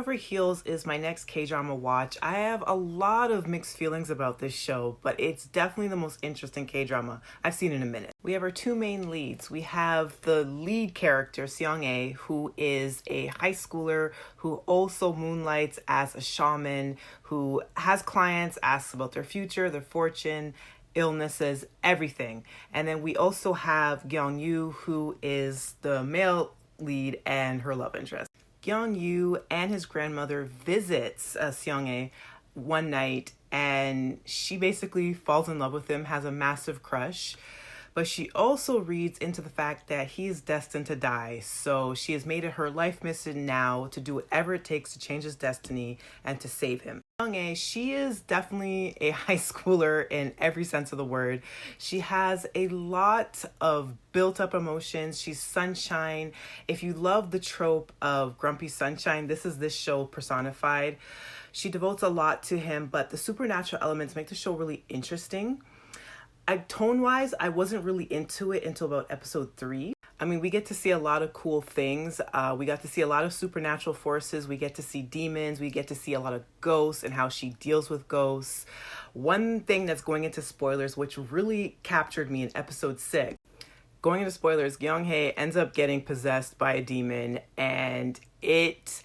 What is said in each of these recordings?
Over Heels is my next K-drama watch. I have a lot of mixed feelings about this show, but it's definitely the most interesting K-drama I've seen in a minute. We have our two main leads. We have the lead character, Seong-ae, who is a high schooler who also moonlights as a shaman, who has clients, asks about their future, their fortune, illnesses, everything. And then we also have Gyeong-yu, who is the male lead and her love interest. Gyeong-yu and his grandmother visits Seong-ae one night, and she basically falls in love with him, has a massive crush. But she also reads into the fact that he is destined to die. So she has made it her life mission now to do whatever it takes to change his destiny and to save him. Seong-ae, she is definitely a high schooler in every sense of the word. She has a lot of built up emotions. She's sunshine. If you love the trope of grumpy sunshine, this is this show personified. She devotes a lot to him, but the supernatural elements make the show really interesting. Tone-wise, I wasn't really into it until about episode 3. I mean, we get to see a lot of cool things. We got to see a lot of supernatural forces. We get to see demons. We get to see a lot of ghosts and how she deals with ghosts. One thing that's going into spoilers, which really captured me in episode 6. Going into spoilers, Gyeong-hae ends up getting possessed by a demon, and it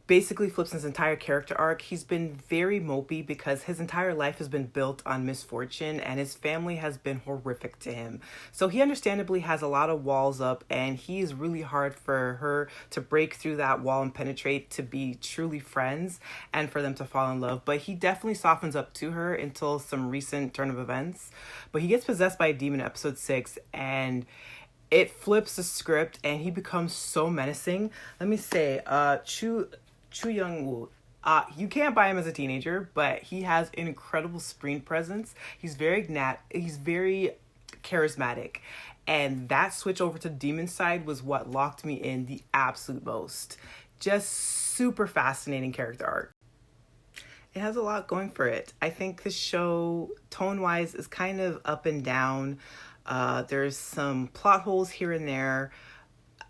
basically flips his entire character arc. He's been very mopey because his entire life has been built on misfortune and his family has been horrific to him. So he understandably has a lot of walls up, and he's really hard for her to break through that wall and penetrate to be truly friends and for them to fall in love. But he definitely softens up to her until some recent turn of events. But he gets possessed by a demon in episode 6, and it flips the script and he becomes so menacing. Let me say, Choo Young-woo, you can't buy him as a teenager, but he has an incredible screen presence. He's very charismatic. And that switch over to the demon side was what locked me in the absolute most. Just super fascinating character arc. It has a lot going for it. I think the show, tone-wise, is kind of up and down. There's some plot holes here and there.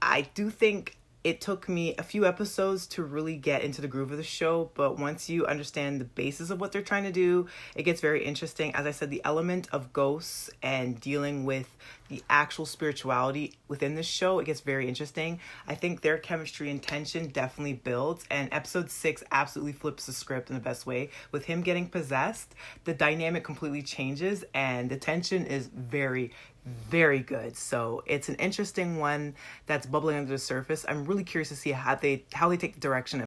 I do think it took me a few episodes to really get into the groove of the show, but once you understand the basis of what they're trying to do, it gets very interesting. As I said, the element of ghosts and dealing with the actual spirituality within this show, it gets very interesting. I think their chemistry and tension definitely builds, and episode 6 absolutely flips the script in the best way. With him getting possessed, the dynamic completely changes and the tension is very, very good. So it's an interesting one that's bubbling under the surface. I'm really curious to see how they take the direction